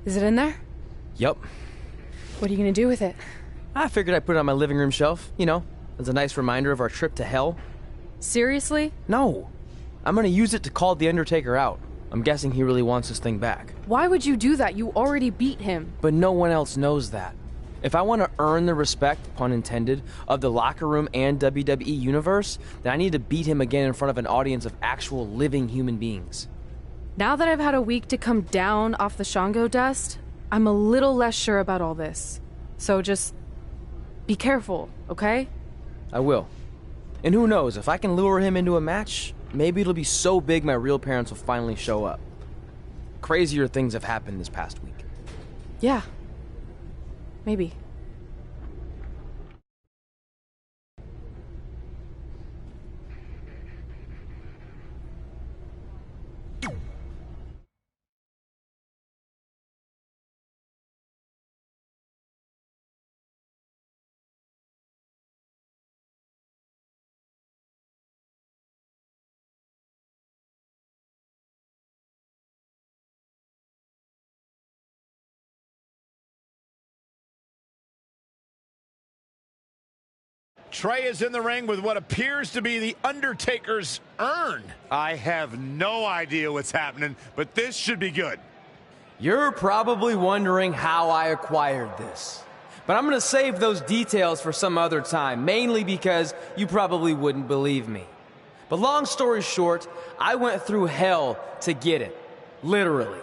Is it in there? Yup. What are you gonna do with it? I figured I'd put it on my living room shelf, you know, as a nice reminder of our trip to hell. Seriously? No. I'm gonna use it to call the Undertaker out. I'm guessing he really wants this thing back. Why would you do that? You already beat him. But no one else knows that. If I want to earn the respect, pun intended, of the locker room and WWE universe, then I need to beat him again in front of an audience of actual living human beings. Now that I've had a week to come down off the Shango dust, I'm a little less sure about all this. So just be careful, okay? I will. And who knows, if I can lure him into a match, maybe it'll be so big my real parents will finally show up. Crazier things have happened this past week. Yeah. Maybe. Trey is in the ring with what appears to be the Undertaker's urn. I have no idea what's happening, but this should be good. You're probably wondering how I acquired this. But I'm gonna save those details for some other time, mainly because you probably wouldn't believe me. But long story short, I went through hell to get it. Literally.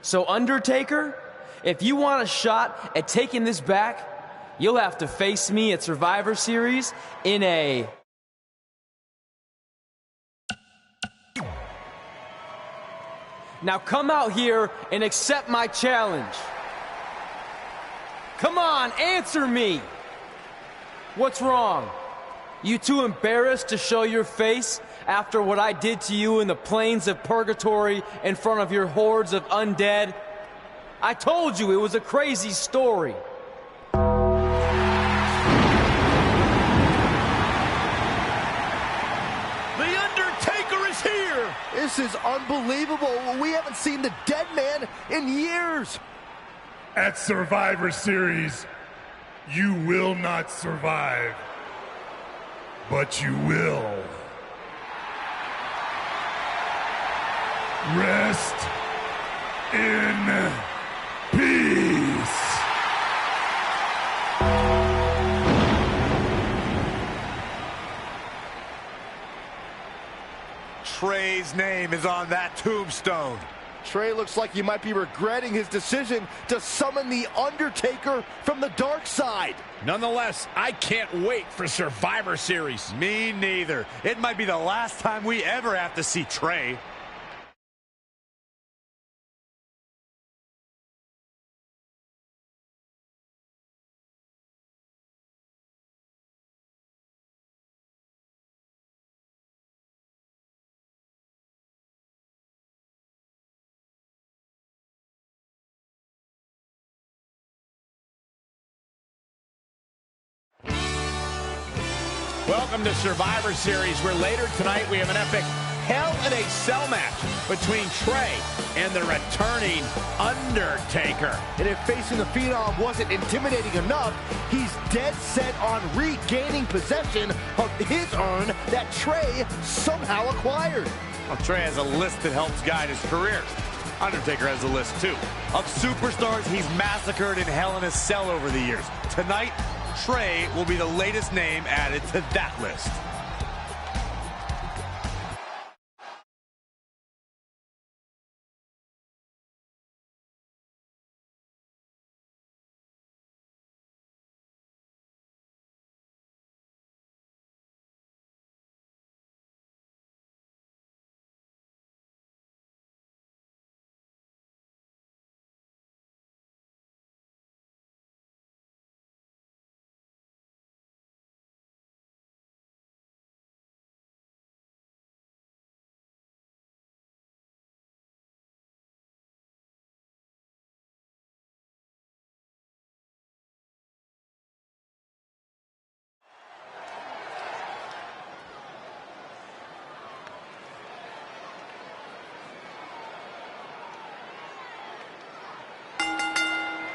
So Undertaker, if you want a shot at taking this back, you'll have to face me at Survivor Series in a... Now come out here and accept my challenge. Come on, answer me. What's wrong? You too embarrassed to show your face after what I did to you in the plains of purgatory in front of your hordes of undead? I told you it was a crazy story. This is unbelievable. We haven't seen the dead man in years. At Survivor Series, you will not survive, but you will. Rest in peace. Trey's name is on that tombstone. Trey looks like he might be regretting his decision to summon the Undertaker from the dark side. Nonetheless, I can't wait for Survivor Series. Me neither. It might be the last time we ever have to see Trey. Welcome to Survivor Series, where later tonight we have an epic Hell in a Cell match between Trey and the returning Undertaker. And if facing the Phenom wasn't intimidating enough, he's dead set on regaining possession of his urn that Trey somehow acquired. Well, Trey has a list that helps guide his career. Undertaker has a list, too, of superstars he's massacred in Hell in a Cell over the years. Tonight, Trey will be the latest name added to that list.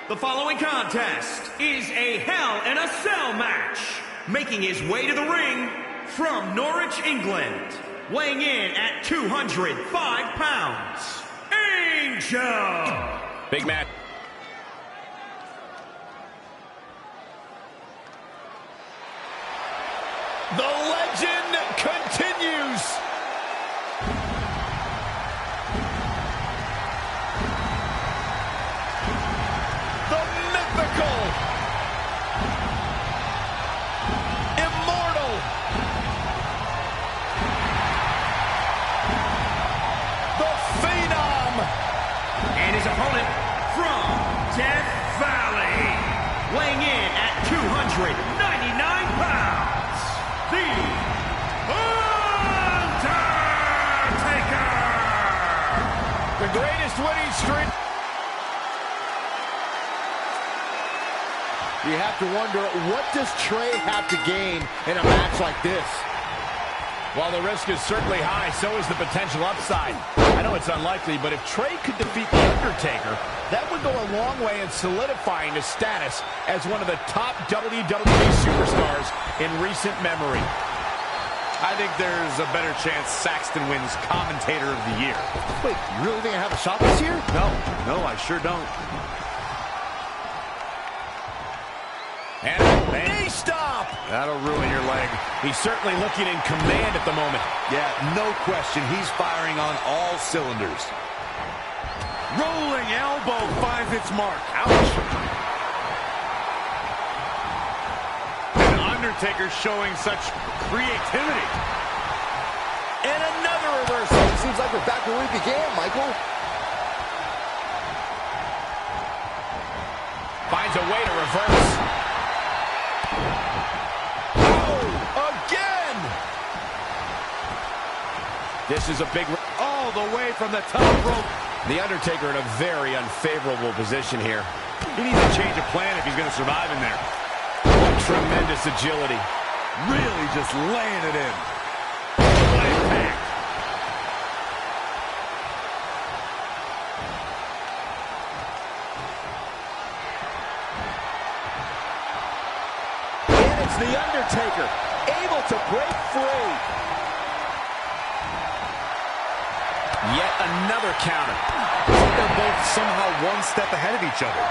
The following contest is a Hell in a Cell match. Making his way to the ring from Norwich, England, weighing in at 205 pounds, Angel. Big match. The legend continues. The mythical, immortal, the phenom, And his opponent from Death Valley, weighing in at 299 pounds, The Undertaker! the greatest winning streak. You have to wonder, what does Trey have to gain in a match like this? While the risk is certainly high, so is the potential upside. I know it's unlikely, but if Trey could defeat The Undertaker, that would go a long way in solidifying his status as one of the top WWE superstars in recent memory. I think there's a better chance Saxton wins Commentator of the Year. Wait, you really think I have a shot this year? No, I sure don't. And knee stop! That'll ruin your leg. He's certainly looking in command at the moment. Yeah, no question. He's firing on all cylinders. Rolling elbow finds its mark. Ouch. And Undertaker showing such creativity. And another reversal. Seems like we're back where we began, Michael. Finds a way to reverse. Again! This is a big... All the way from the top rope. The Undertaker in a very unfavorable position here. He needs to change a plan if he's going to survive in there. Tremendous agility. Really just laying it in. And it's The Undertaker, able to break free. Yet another counter. They're both somehow one step ahead of each other.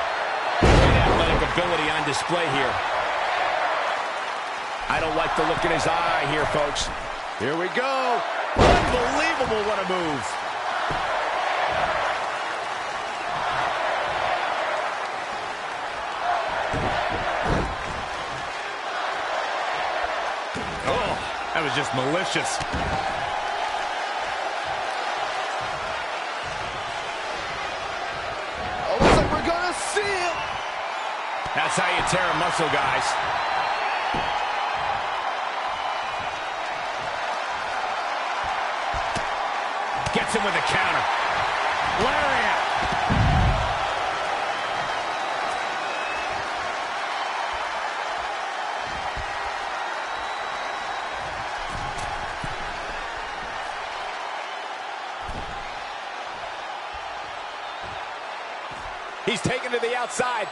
Great athletic ability on display here. I don't like the look in his eye here, folks. Here we go. Unbelievable, what a move. Oh, that was just malicious. Oh, looks like we're gonna see it. That's how you tear a muscle, guys. Gets him with a counter. Lariat. He's taken to the outside.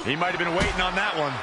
He might have been waiting on that one.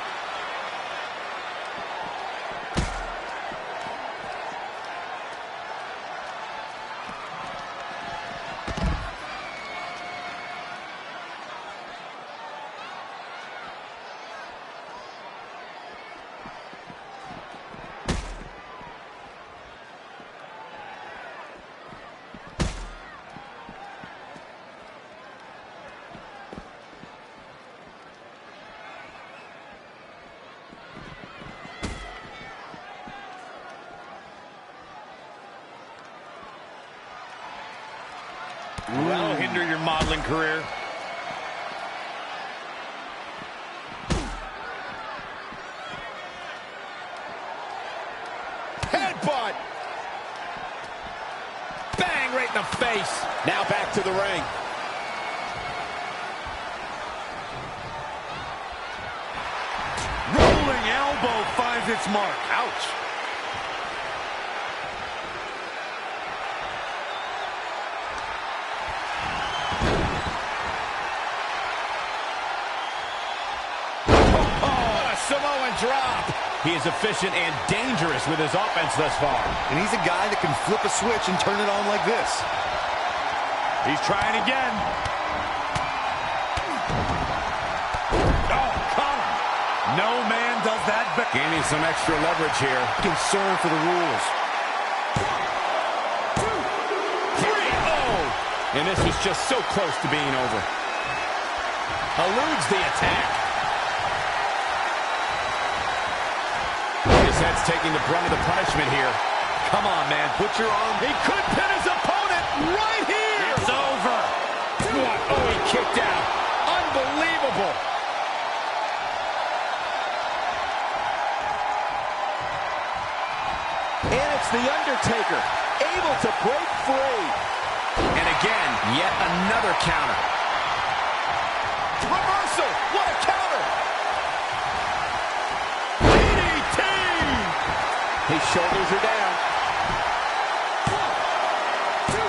That'll hinder your modeling career. straight in the face. Now back to the ring. Rolling elbow finds its mark. Ouch. Samoan drop. He is efficient and dangerous with his offense thus far. And he's a guy that can flip a switch and turn it on like this. He's trying again. Oh, Colin. No man does that better. Gaining some extra leverage here. Concern for the rules. 2, 3. Oh! And this was just so close to being over. Eludes the attack. His head's taking the brunt of the punishment here. Come on, man. Put your arm. He could pin his opponent right here. It's over. What? Oh, he kicked out. Unbelievable. And it's The Undertaker, able to break free. And again, yet another counter. Reversal. What a counter. His shoulders are down. 1, 2,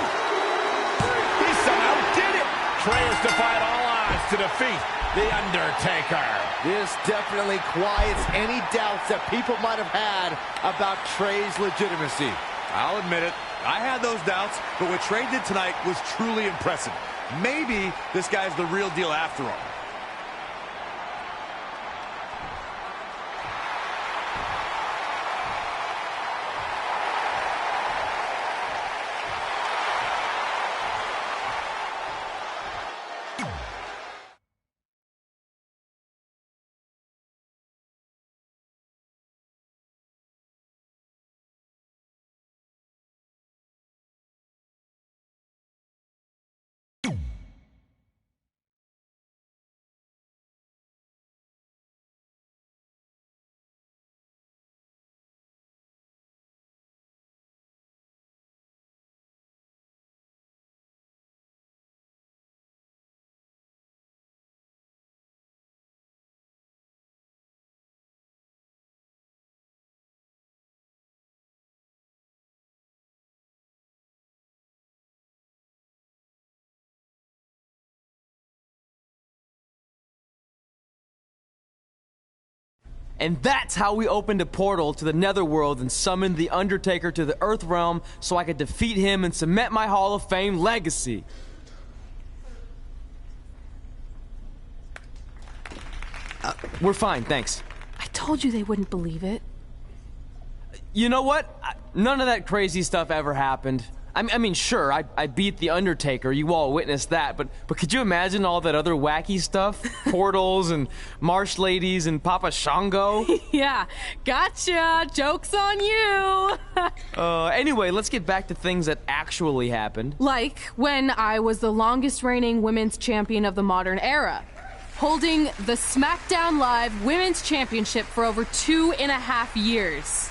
3. He somehow did it. Trey has defied all odds to defeat The Undertaker. This definitely quiets any doubts that people might have had about Trey's legitimacy. I'll admit it. I had those doubts, but what Trey did tonight was truly impressive. Maybe this guy's the real deal after all. And that's how we opened a portal to the Netherworld and summoned The Undertaker to the Earth Realm so I could defeat him and cement my Hall of Fame legacy. We're fine, thanks. I told you they wouldn't believe it. You know what? None of that crazy stuff ever happened. I mean, sure, I beat The Undertaker. You all witnessed that. But could you imagine all that other wacky stuff? Portals and marsh ladies and Papa Shango? Yeah, gotcha. Joke's on you. Anyway, let's get back to things that actually happened. Like when I was the longest reigning women's champion of the modern era, holding the SmackDown Live Women's Championship for over 2.5 years.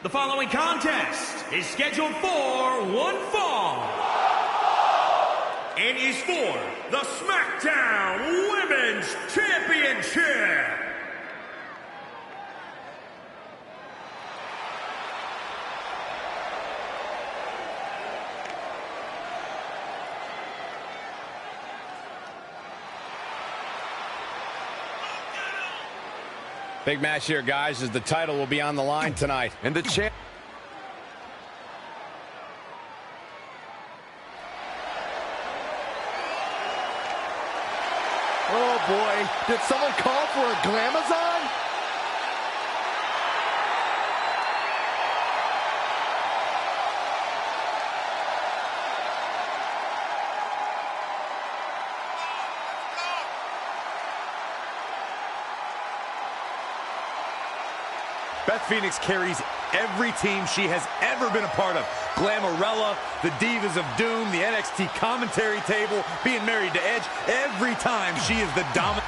The following contest is scheduled for one fall and is for the SmackDown Women's Championship. Big match here, guys, as the title will be on the line tonight. And the champ. Oh boy, did someone call for a glamazon? Beth Phoenix carries every team she has ever been a part of. Glamarella, the Divas of Doom, the NXT commentary table, being married to Edge. Every time she is the dominant.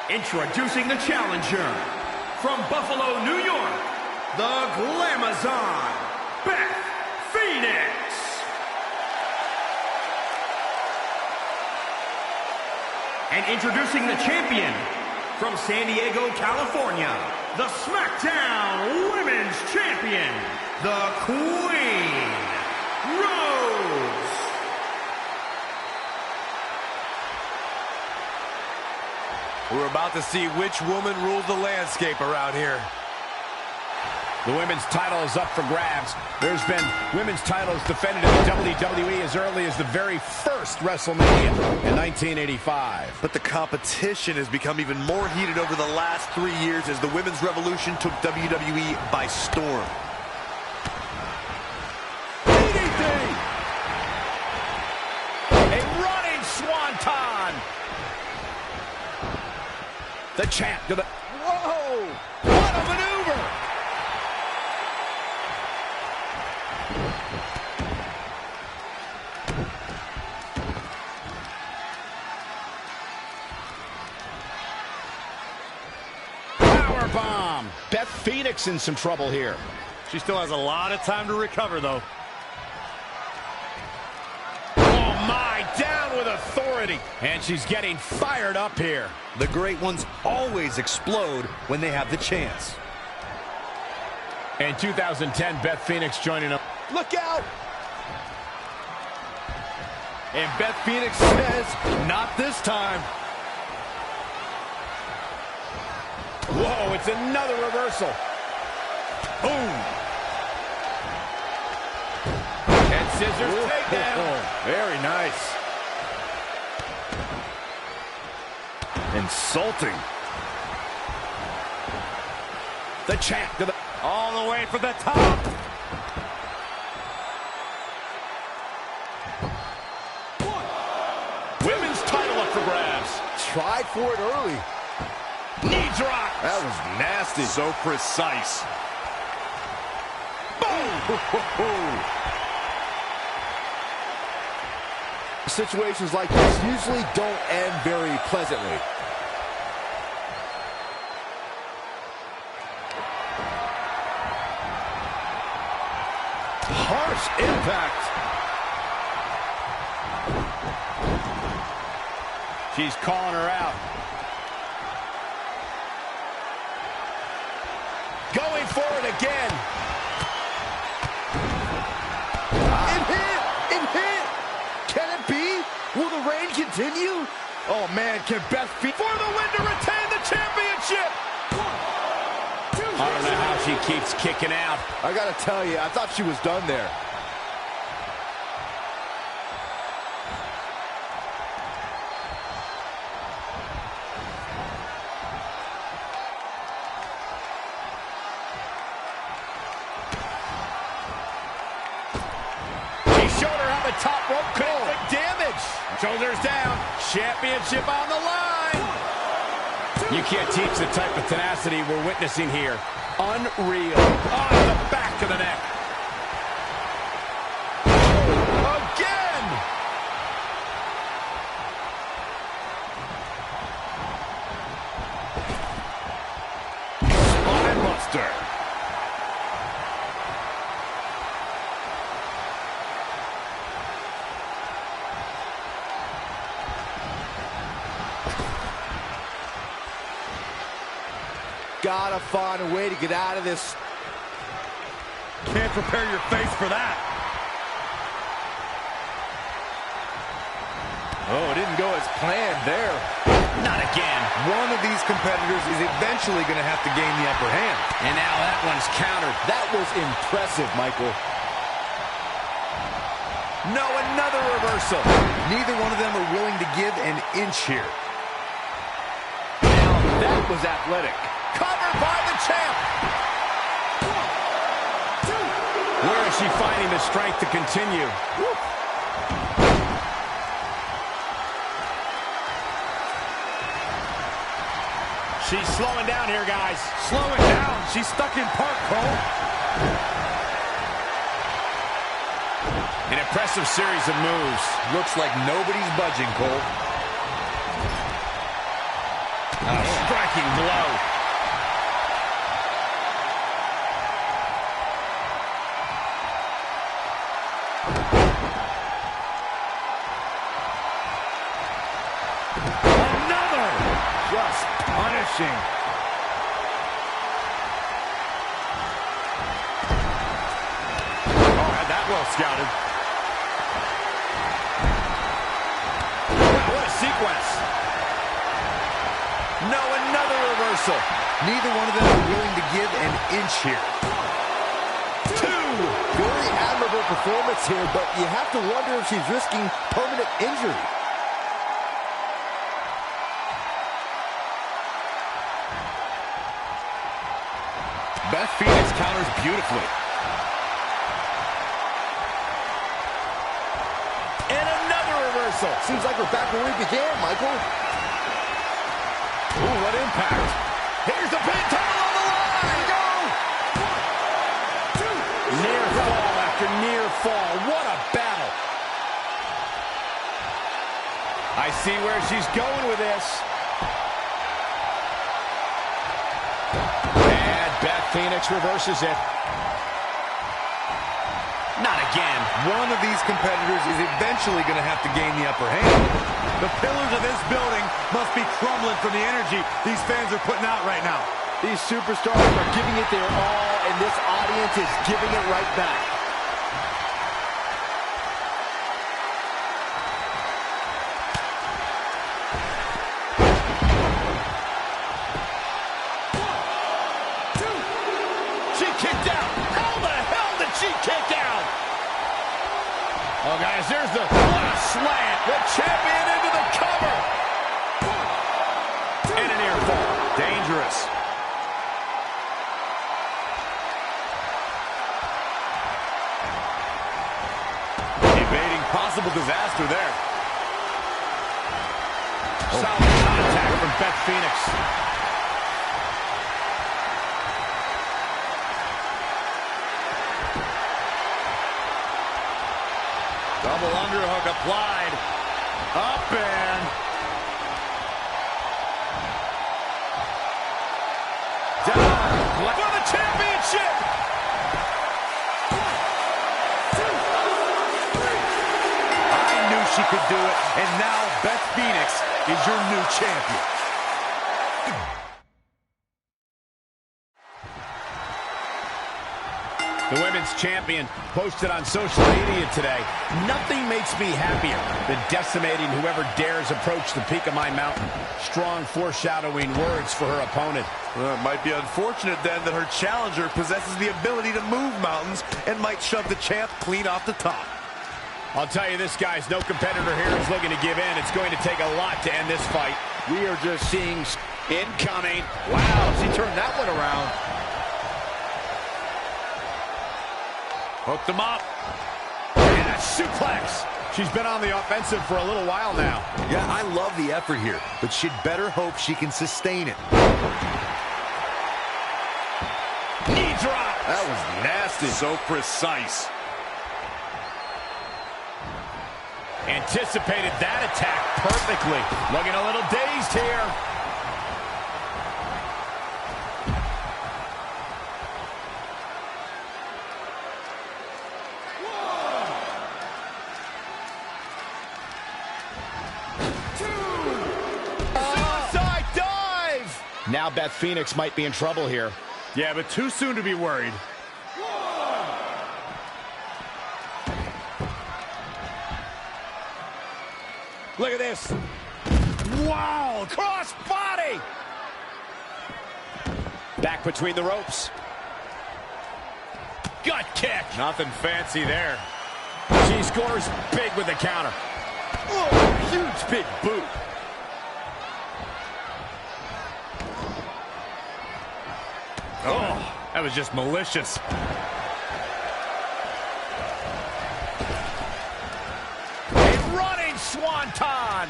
Introducing the challenger from Buffalo, New York, the Glamazon, Beth Phoenix. And introducing the champion from San Diego, California, the SmackDown Women's Champion, the Queen, Rose. We're about to see which woman rules the landscape around here. The women's title is up for grabs. There's been women's titles defended in the WWE as early as the very first WrestleMania in 1985. But the competition has become even more heated over the last 3 years as the women's revolution took WWE by storm. DDT! A running swanton! The champ to the... Whoa! What a maneuver! Powerbomb! Beth Phoenix in some trouble here. She still has a lot of time to recover, though. Oh my, down with authority. And she's getting fired up here. The great ones always explode when they have the chance. In 2010, Beth Phoenix joining them. Look out! And Beth Phoenix says, not this time. Whoa, it's another reversal. Boom. And scissors takedown. Very nice. Insulting. The champ to the... All the way for the top. Women's title up for grabs. Tried for it early. Knee drop. That was nasty. So precise. Boom. Situations like this usually don't end very pleasantly. Harsh impact. She's calling her out. Going for it again. It hit! Can it be? Will the reign continue? Oh man, can Beth Phoenix For the win to retain the championship. I don't know how she keeps kicking out. I gotta tell you, I thought she was done there. He showed her how the top rope could inflict damage. Shoulders down. Championship on the line. You can't teach the type of tenacity we're witnessing here. Unreal. On the back of the neck. Again. Spinebuster. gotta find a way to get out of this. Can't prepare your face for that. Oh, it didn't go as planned there. Not again. One of these competitors is eventually going to have to gain the upper hand. And now that one's countered. That was impressive, Michael. No, another reversal. Neither one of them are willing to give an inch here. Now that was athletic. Covered by the champ. Where is she finding the strength to continue? Woo. She's slowing down here, guys. Slowing down. She's stuck in park, Cole. An impressive series of moves. Looks like nobody's budging, Cole. A striking blow. Another! Just punishing. Oh, had that well scouted. What a sequence. No, another reversal. Neither one of them are willing to give an inch here. Two. Very admirable performance here, but you have to wonder if she's risking permanent injury. Beth Phoenix counters beautifully. And another reversal. Seems like we're back where we began, Michael. Ooh, what impact. Here's the pin, title on the line. There you go. 1, 2. Near fall after near fall. What a battle. I see where she's going with this. And Beth Phoenix reverses it. Not again. One of these competitors is eventually going to have to gain the upper hand. The pillars of this building must be crumbling from the energy these fans are putting out right now. These superstars are giving it their all, and this audience is giving it right back. She kicked out. How the hell did she kick out? Oh, guys, there's the slant. The champion into the cover. And an ear fall. Dangerous. Evading possible disaster there. Solid contact from Beth Phoenix. Double underhook applied. Up and down For the championship. 1, 2, 3. I knew she could do it, and now Beth Phoenix is your new champion. The women's champion posted on social media today. Nothing makes me happier than decimating whoever dares approach the peak of my mountain. Strong foreshadowing words for her opponent. Well, it might be unfortunate then that her challenger possesses the ability to move mountains and might shove the champ clean off the top. I'll tell you this, guys, no competitor here is looking to give in. It's going to take a lot to end this fight. We are just seeing Incoming. wow, she turned that one around. Hooked him up. And a suplex. She's been on the offensive for a little while now. Yeah, I love the effort here, but she'd better hope she can sustain it. Knee drop. That was nasty. So precise. Anticipated that attack perfectly. Looking a little dazed here. Suicide dive! Now Beth Phoenix might be in trouble here. Yeah, but too soon to be worried. Look at this. Wow, cross body. Back between the ropes. Gut kick. Nothing fancy there. She scores big with the counter. Oh, huge big boot. Oh, that was just malicious. A running swanton.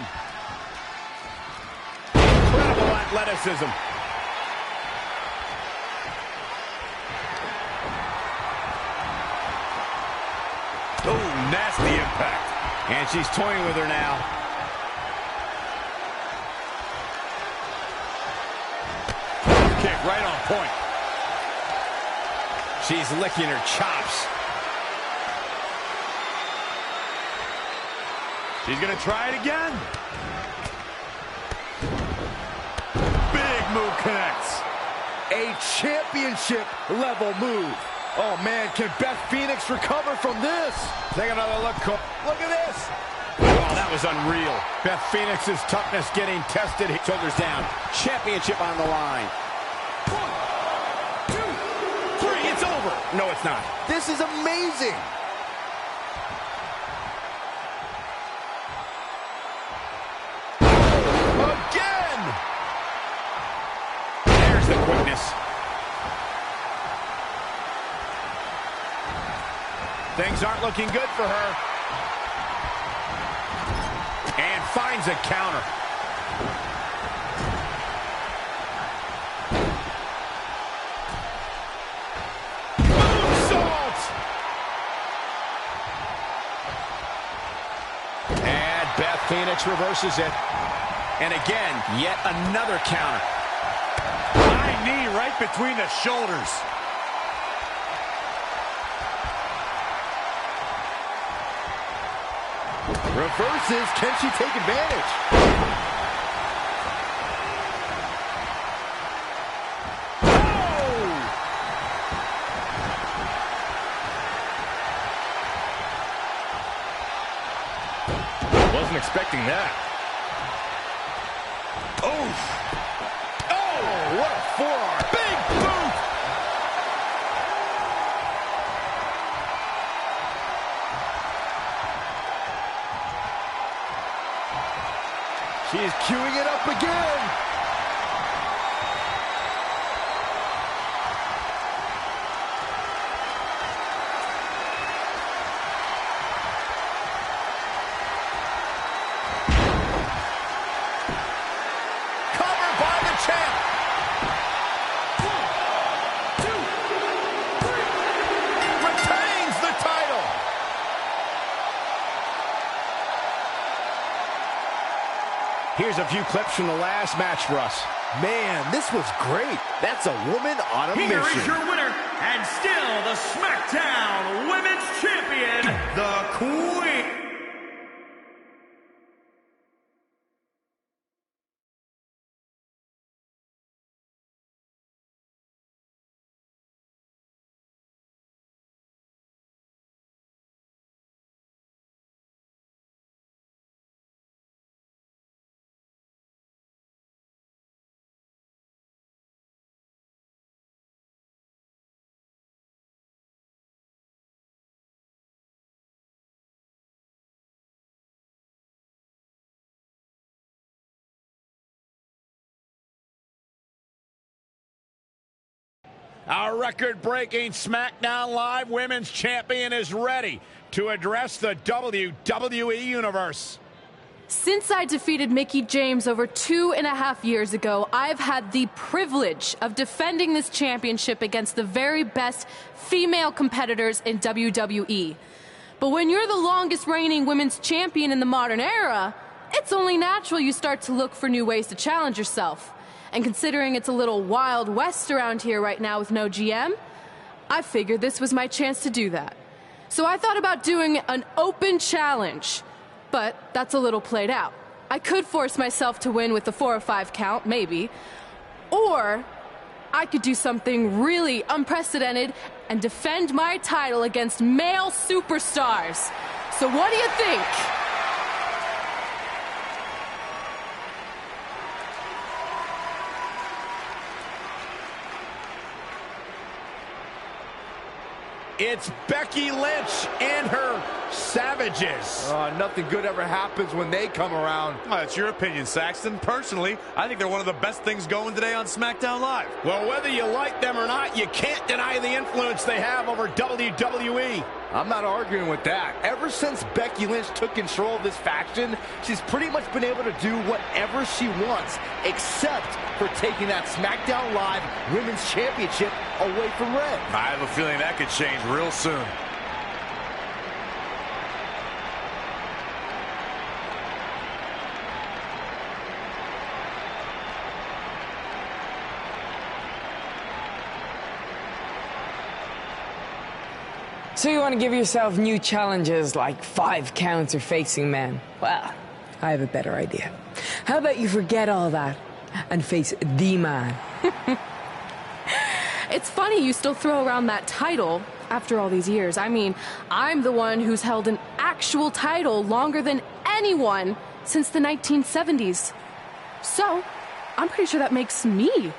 Incredible athleticism. Oh, nasty impact. And she's toying with her now. Kick right on point. She's licking her chops. She's going to try it again. Big move connects. A championship level move. Oh man, can Beth Phoenix recover from this? Take another look, Cole. Look at this. Oh, that was unreal. Beth Phoenix's toughness getting tested. Shoulders down. Championship on the line. 1, 2, 3. It's over. No, it's not. This is amazing. Again. There's the quickness. Things aren't looking good for her. And finds a counter. Moonsault! And Beth Phoenix reverses it. And again, yet another counter. High knee right between the shoulders. Reverses, can she take advantage? Oh! Wasn't expecting that. Oh! Oh, what a forearm. Big boot! She is queuing it up again. Covered by the champ. 1, 2, 3. Retains the title. Here's a few clips from the last match for us. Man, this was great. That's a woman on a Here mission. is your winner, and still the SmackDown Women's Champion, the Queen. Our record-breaking SmackDown Live Women's Champion is ready to address the WWE Universe. Since I defeated Mickie James over 2.5 years ago, I've had the privilege of defending this championship against the very best female competitors in WWE. But when you're the longest reigning women's champion in the modern era, it's only natural you start to look for new ways to challenge yourself. And considering it's a little Wild West around here right now with no GM, I figured this was my chance to do that. So I thought about doing an open challenge, but that's a little played out. I could force myself to win with the 4 or 5 count, maybe, Or I could do something really unprecedented and defend my title against male superstars. So what do you think? It's Becky Lynch and her Savages. Nothing good ever happens when they come around. Well, that's your opinion, Saxton. Personally, I think they're one of the best things going today on SmackDown Live. Well, whether you like them or not, you can't deny the influence they have over WWE. I'm not arguing with that. Ever since Becky Lynch took control of this faction, she's pretty much been able to do whatever she wants, except for taking that SmackDown Live Women's Championship away from Red. I have a feeling that could change real soon. So you want to give yourself new challenges like 5 counts or facing men? Well, I have a better idea. How about you forget all that and face the man? It's funny you still throw around that title after all these years. I mean, I'm the one who's held an actual title longer than anyone since the 1970s. So, I'm pretty sure that makes me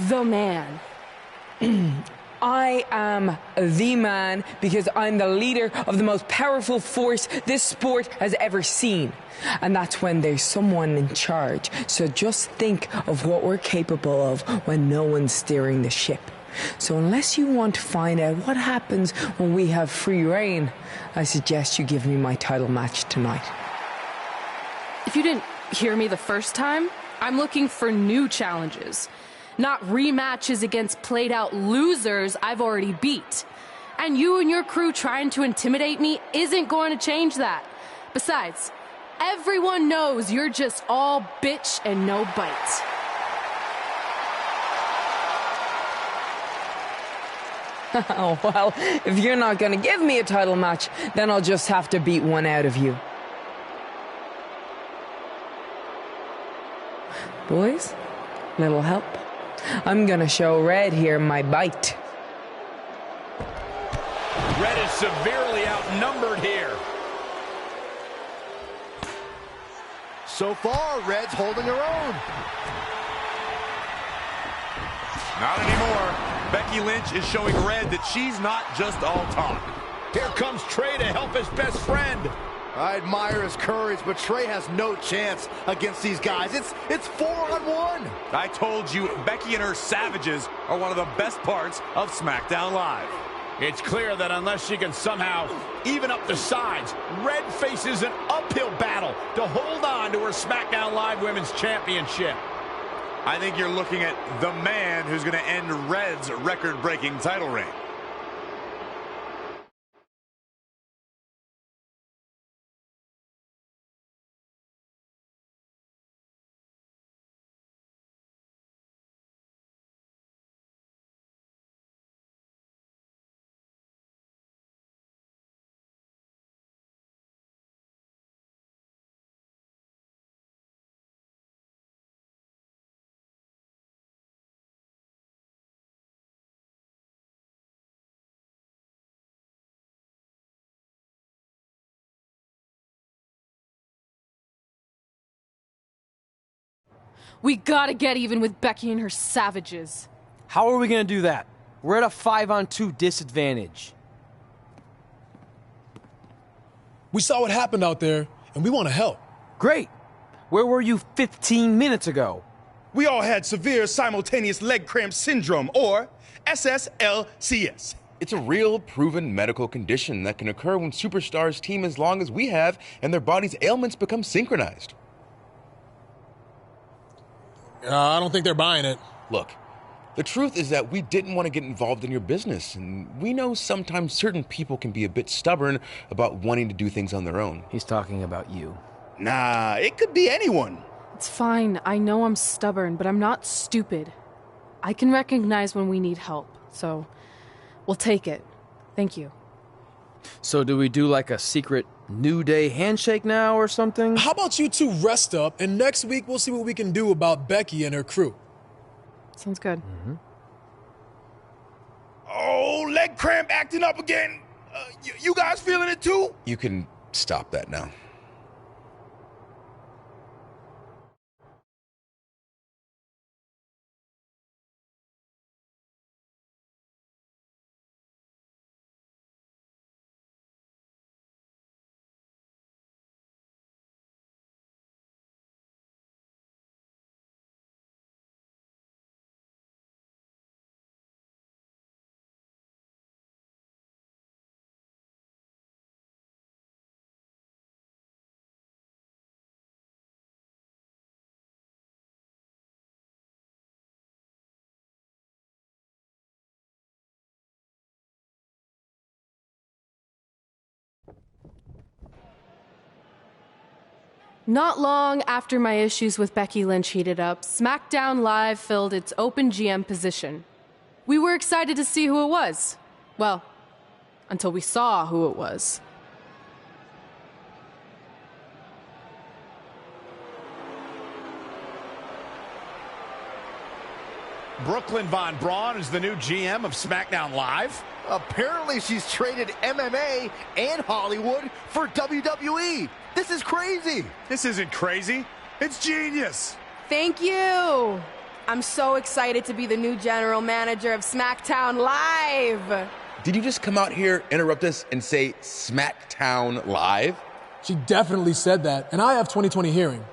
the man. I am the man because I'm the leader of the most powerful force this sport has ever seen. And that's when there's someone in charge. So just think of what we're capable of when no one's steering the ship. So unless you want to find out what happens when we have free reign, I suggest you give me my title match tonight. If you didn't hear me the first time, I'm looking for new challenges. Not rematches against played-out losers I've already beat. And you and your crew trying to intimidate me isn't going to change that. Besides, everyone knows you're just all bitch and no bite. Oh, well, if you're not going to give me a title match, then I'll just have to beat one out of you. Boys, little help? I'm gonna show Red here my bite. Red is severely outnumbered here. So far, Red's holding her own. Not anymore. Becky Lynch is showing Red that she's not just all talk. Here comes Trey to help his best friend. I admire his courage, but Trey has no chance against these guys. It's 4-on-1. I told you, Becky and her Savages are one of the best parts of SmackDown Live. It's clear that unless she can somehow even up the sides, Red faces an uphill battle to hold on to her SmackDown Live Women's Championship. I think you're looking at the man who's going to end Red's record-breaking title reign. We gotta get even with Becky and her Savages. How are we gonna do that? We're at a 5-on-2 disadvantage. We saw what happened out there, and we want to help. Great. Where were you 15 minutes ago? We all had severe simultaneous leg cramp syndrome, or SSLCS. It's a real, proven medical condition that can occur when superstars team as long as we have and their body's ailments become synchronized. I don't think they're buying it. Look, the truth is that we didn't want to get involved in your business, and we know sometimes certain people can be a bit stubborn about wanting to do things on their own. He's talking about you. Nah, it could be anyone. It's fine. I know I'm stubborn, but I'm not stupid. I can recognize when we need help, so we'll take it. Thank you. So do we do like a secret New Day handshake now or something? How about you two rest up, and next week we'll see what we can do about Becky and her crew. Sounds good. Oh, leg cramp acting up again. You guys feeling it too? You can stop that now. Not long after my issues with Becky Lynch heated up, SmackDown Live filled its open GM position. We were excited to see who it was. Well, until we saw who it was. Brooklyn Von Braun is the new GM of SmackDown Live. Apparently she's traded MMA and Hollywood for WWE. This is crazy. This isn't crazy. It's genius. Thank you. I'm so excited to be the new general manager of SmackDown Live. Did you just come out here, interrupt us, and say SmackDown Live? She definitely said that, and I have 20/20 hearing.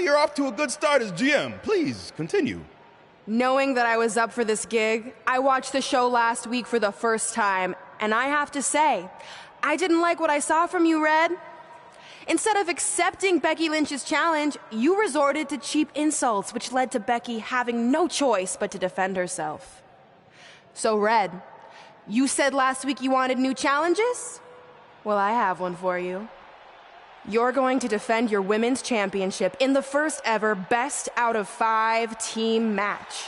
You're off to a good start as GM. Please, continue. Knowing that I was up for this gig, I watched the show last week for the first time, and I have to say, I didn't like what I saw from you, Red. Instead of accepting Becky Lynch's challenge, you resorted to cheap insults, which led to Becky having no choice but to defend herself. So, Red, you said last week you wanted new challenges? Well, I have one for you. You're going to defend your women's championship in the first ever best out of 5 team match.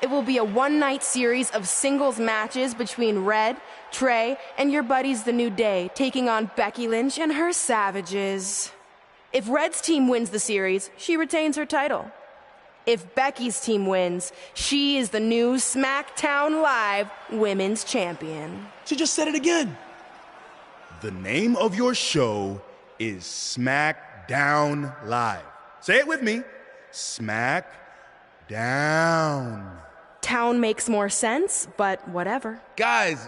It will be a one-night series of singles matches between Red, Trey, and your buddies The New Day, taking on Becky Lynch and her Savages. If Red's team wins the series, she retains her title. If Becky's team wins, she is the new SmackDown Live Women's Champion. She just said it again. The name of your show is SmackDown Live. Say it with me. SmackDown. Town makes more sense, but whatever. Guys,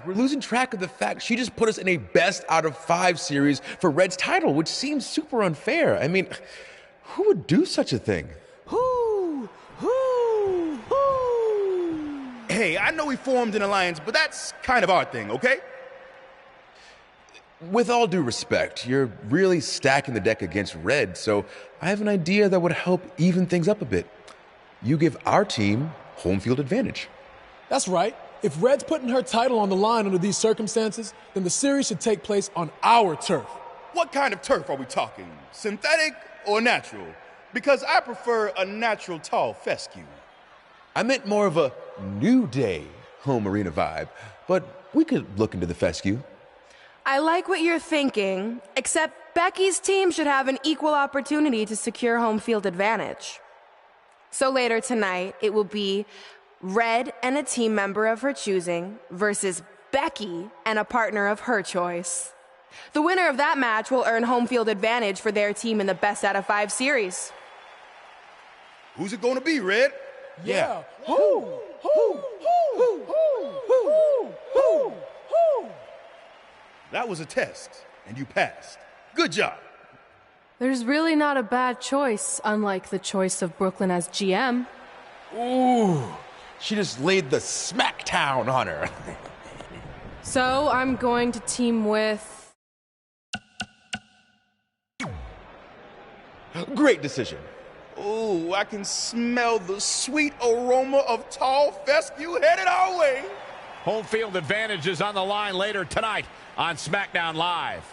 we're losing track of the fact she just put us in a best out of 5 series for Red's title, which seems super unfair. I mean, who would do such a thing? Who? Hey, I know we formed an alliance, but that's kind of our thing, okay? With all due respect, you're really stacking the deck against Red, so I have an idea that would help even things up a bit. You give our team home field advantage. That's right. If Red's putting her title on the line under these circumstances, then the series should take place on our turf. What kind of turf are we talking? Synthetic or natural? Because I prefer a natural tall fescue. I meant more of a New Day home arena vibe, but we could look into the fescue. I like what you're thinking, except Becky's team should have an equal opportunity to secure home field advantage. So later tonight, it will be Red and a team member of her choosing versus Becky and a partner of her choice. The winner of that match will earn home field advantage for their team in the best out of 5 series. Who's it gonna be, Red? Yeah. Who? That was a test, and you passed. Good job. There's really not a bad choice, unlike the choice of Brooklyn as GM. Ooh, she just laid the smackdown on her. So I'm going to team with... Great decision. Ooh, I can smell the sweet aroma of tall fescue headed our way. Home field advantage is on the line later tonight on SmackDown Live.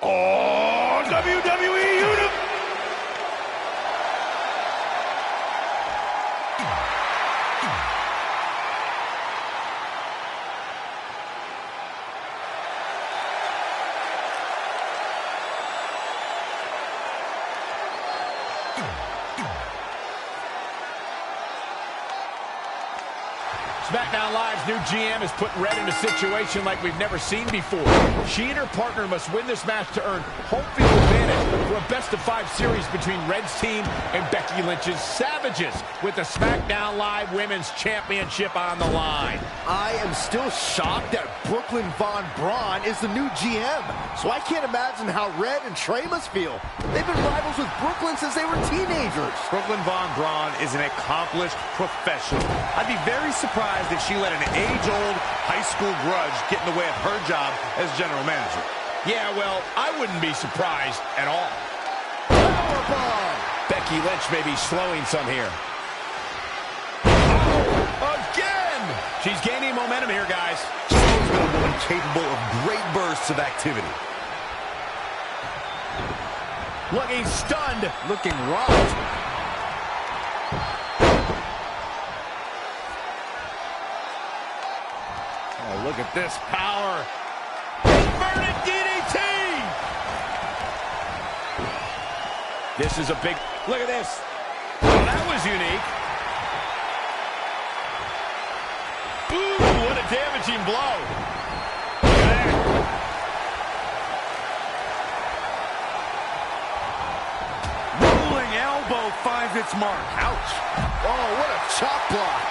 Oh, WWE Universe! SmackDown Live's new GM has put Red in a situation like we've never seen before. She and her partner must win this match to earn home field advantage for a best-of-5 series between Red's team and Becky Lynch's Savages, with the SmackDown Live Women's Championship on the line. I am still shocked that Brooklyn Von Braun is the new GM, so I can't imagine how Red and Trey must feel. They've been rivals with Brooklyn since they were teenagers. Brooklyn Von Braun is an accomplished professional. I'd be very surprised if she let an age-old high school grudge get in the way of her job as general manager. Yeah, well, I wouldn't be surprised at all. Powerbomb! Becky Lynch may be slowing some here. Oh, again! She's gaining momentum here, guys. She's always been a woman capable of great bursts of activity. Looking stunned. Looking rocked. Oh, look at this power. Inverted DDT! This is a big... Look at this. Oh, that was unique. Ooh, what a damaging blow. Look at that. Rolling elbow finds its mark. Ouch. Oh, what a chop block.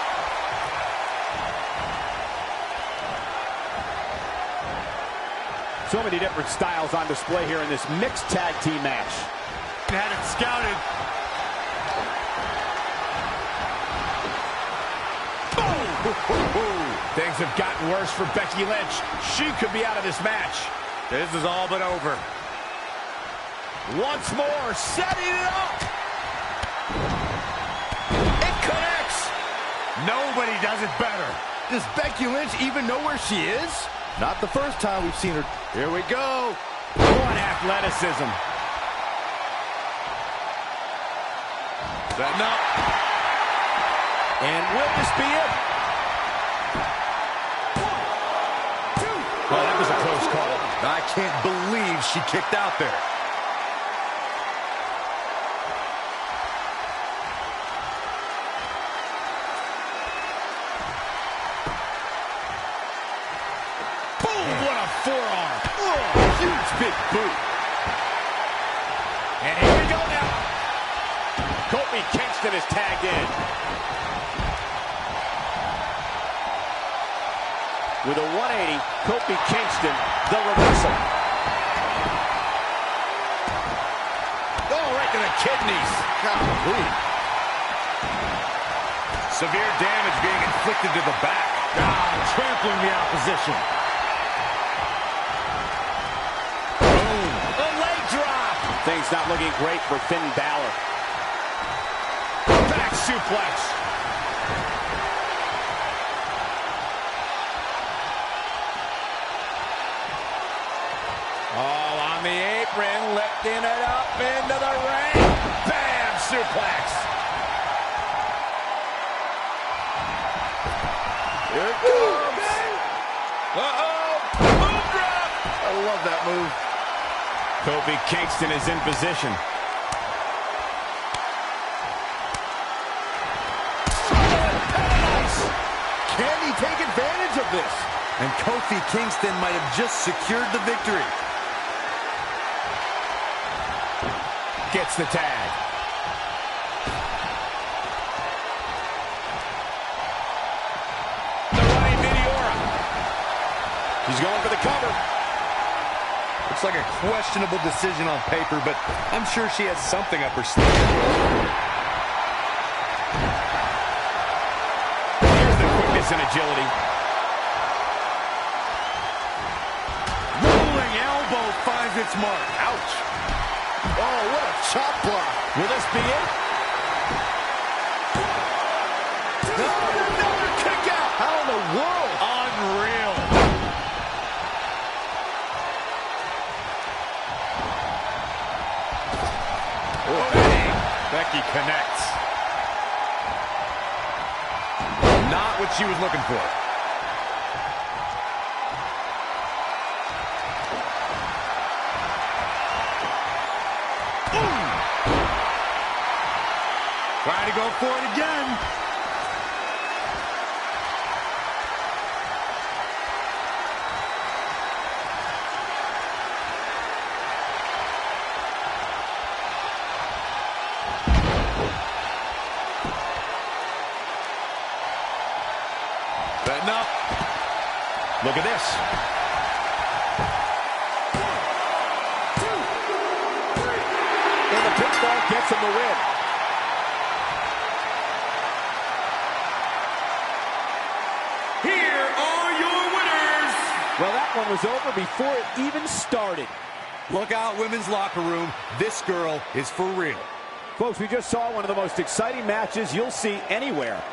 So many different styles on display here in this mixed tag team match. Had it scouted. Boom! Things have gotten worse for Becky Lynch. She could be out of this match. This is all but over. Once more, setting it up. It connects. Nobody does it better. Does Becky Lynch even know where she is? Not the first time we've seen her. Here we go. What athleticism. Setting up. And will this be it? Well, that was a close call. I can't believe she kicked out there. Forearm. Oh, huge big boot. And here we go now. Kofi Kingston is tagged in. With a 180, Kofi Kingston, the reversal. Oh, right to the kidneys. Golly. Severe damage being inflicted to the back. Trampling the opposition. Things not looking great for Finn Balor. Back suplex. Oh, on the apron, lifting it up into the ring. Bam, suplex. Here it comes. Uh-oh, boom drop. I love that move. Kofi Kingston is in position. Can he take advantage of this? And Kofi Kingston might have just secured the victory. Gets the tag. The running Meteora. He's going for the cover. Looks like a questionable decision on paper, but I'm sure she has something up her sleeve. Here's the quickness and agility. Rolling elbow finds its mark. Ouch. Oh, what a chop block. Will this be it? No, another kick out. she was looking for. Trying to go for it again. Betting up. Look at this. 1, 2, 3. And the pinfall gets him the win. Here are your winners. Well, that one was over before it even started. Look out, women's locker room. This girl is for real. Folks, we just saw one of the most exciting matches you'll see anywhere.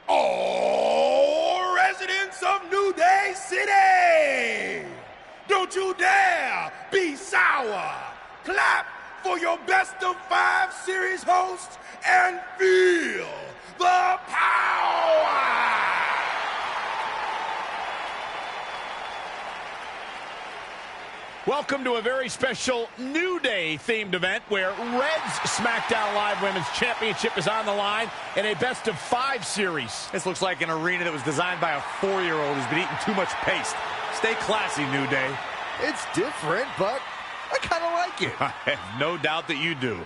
All residents of New Day City, don't you dare be sour. Clap for your best of 5 series hosts and feel the power. Welcome to a very special New Day themed event where Red's SmackDown Live Women's Championship is on the line in a best of 5 series. This looks like an arena that was designed by a 4-year-old who's been eating too much paste. Stay classy, New Day. It's different, but I kind of like it. I have no doubt that you do.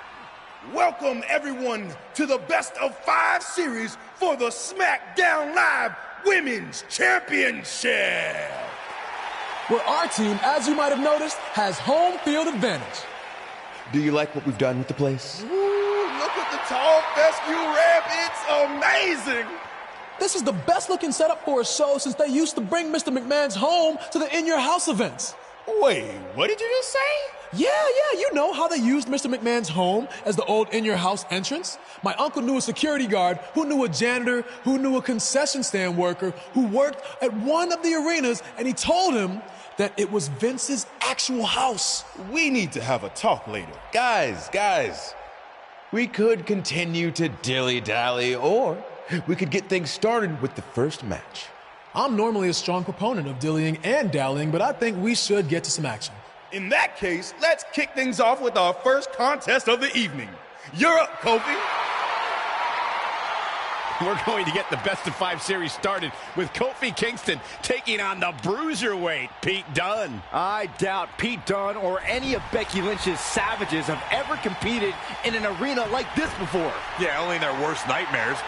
Welcome, everyone, to the best of 5 series for the SmackDown Live Women's Championship. Where our team, as you might have noticed, has home field advantage. Do you like what we've done with the place? Ooh, look at the tall fescue ramp. It's amazing. This is the best looking setup for a show since they used to bring Mr. McMahon's home to the In Your House events. Wait, what did you just say? Yeah, you know how they used Mr. McMahon's home as the old In Your House entrance? My uncle knew a security guard, who knew a janitor, who knew a concession stand worker, who worked at one of the arenas, and he told him that it was Vince's actual house. We need to have a talk later. Guys, we could continue to dilly-dally, or we could get things started with the first match. I'm normally a strong proponent of dillying and dallying, but I think we should get to some action. In that case, let's kick things off with our first contest of the evening. You're up, Kofi. We're going to get the best of 5 series started with Kofi Kingston taking on the bruiserweight Pete Dunne. I doubt Pete Dunne or any of Becky Lynch's Savages have ever competed in an arena like this before. Yeah, only in their worst nightmares.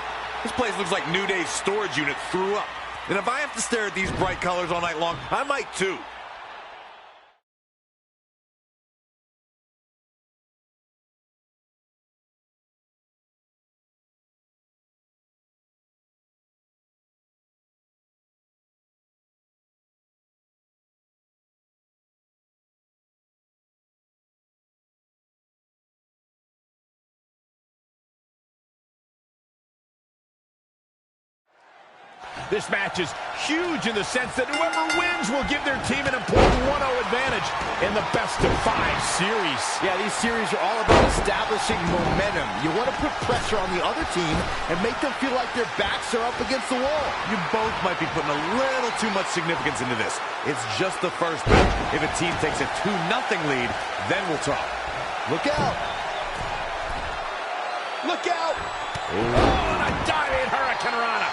This place looks like New Day's storage unit threw up. And if I have to stare at these bright colors all night long, I might too. This match is huge in the sense that whoever wins will give their team an important 1-0 advantage in the best of 5 series. Yeah, these series are all about establishing momentum. You want to put pressure on the other team and make them feel like their backs are up against the wall. You both might be putting a little too much significance into this. It's just the first match. If a team takes a 2-0 lead, then we'll talk. Look out. Look out! Oh, and a diving Hurricane Rana.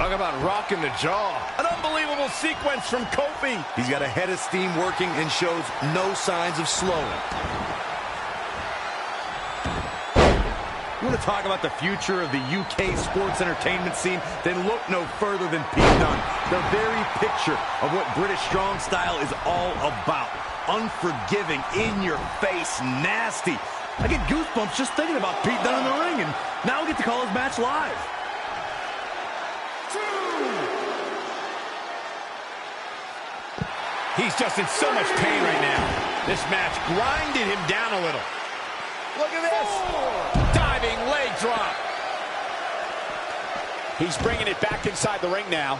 Talk about rocking the jaw. An unbelievable sequence from Kofi. He's got a head of steam working and shows no signs of slowing. You want to talk about the future of the UK sports entertainment scene? Then look no further than Pete Dunne, the very picture of what British strong style is all about. Unforgiving, in your face, nasty. I get goosebumps just thinking about Pete Dunne in the ring, and now we get to call his match live. He's just in so much pain right now. This match grinded him down a little. Look at this. Diving leg drop. He's bringing it back inside the ring now.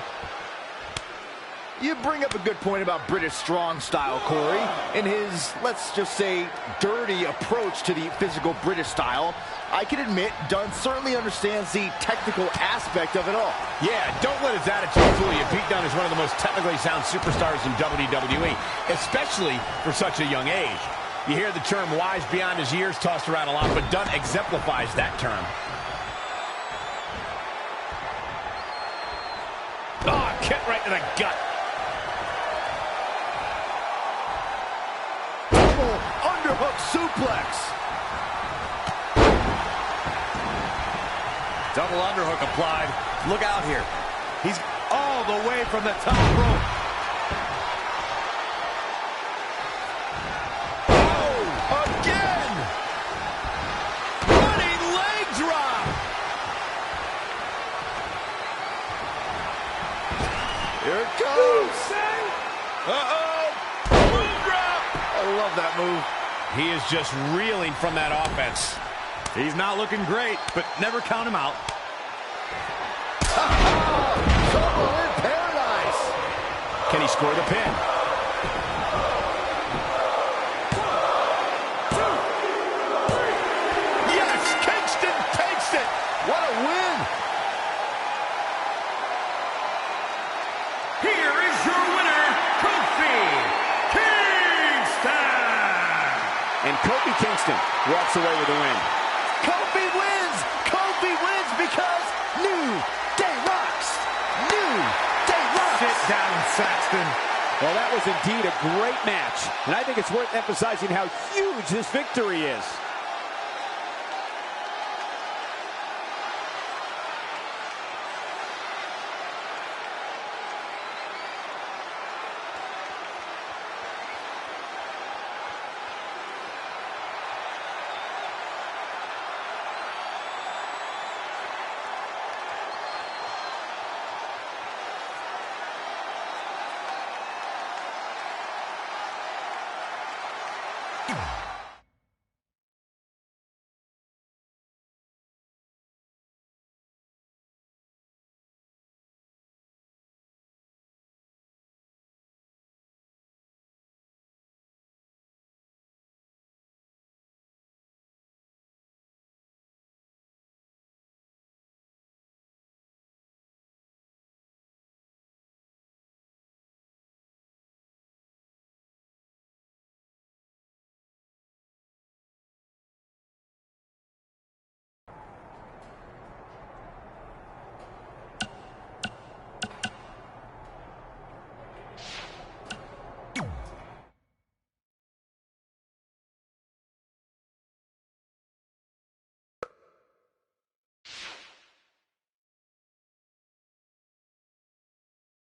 You bring up a good point about British strong style, Corey. In his, let's just say, dirty approach to the physical British style, I can admit Dunne certainly understands the technical aspect of it all. Yeah, don't let his attitude fool you. Pete Dunne is one of the most technically sound superstars in WWE, especially for such a young age. You hear the term wise beyond his years tossed around a lot, but Dunne exemplifies that term. Oh, kick right to the gut. Underhook suplex. Double underhook applied. Look out here. He's all the way from the top rope. Oh, again! Running leg drop! Here it goes. Uh-oh. Boom drop. I love that move. He is just reeling from that offense. He's not looking great, but never count him out. Trouble in paradise. Can he score the pin? 1, 2, 3. Yes, Kingston takes it. What a win. Here is your winner, Kofi Kingston. And Kofi Kingston walks away with a win. Kofi wins. Kofi wins because New Day rocks. New Day rocks. Sit down, Saxton. Well, that was indeed a great match. And I think it's worth emphasizing how huge this victory is.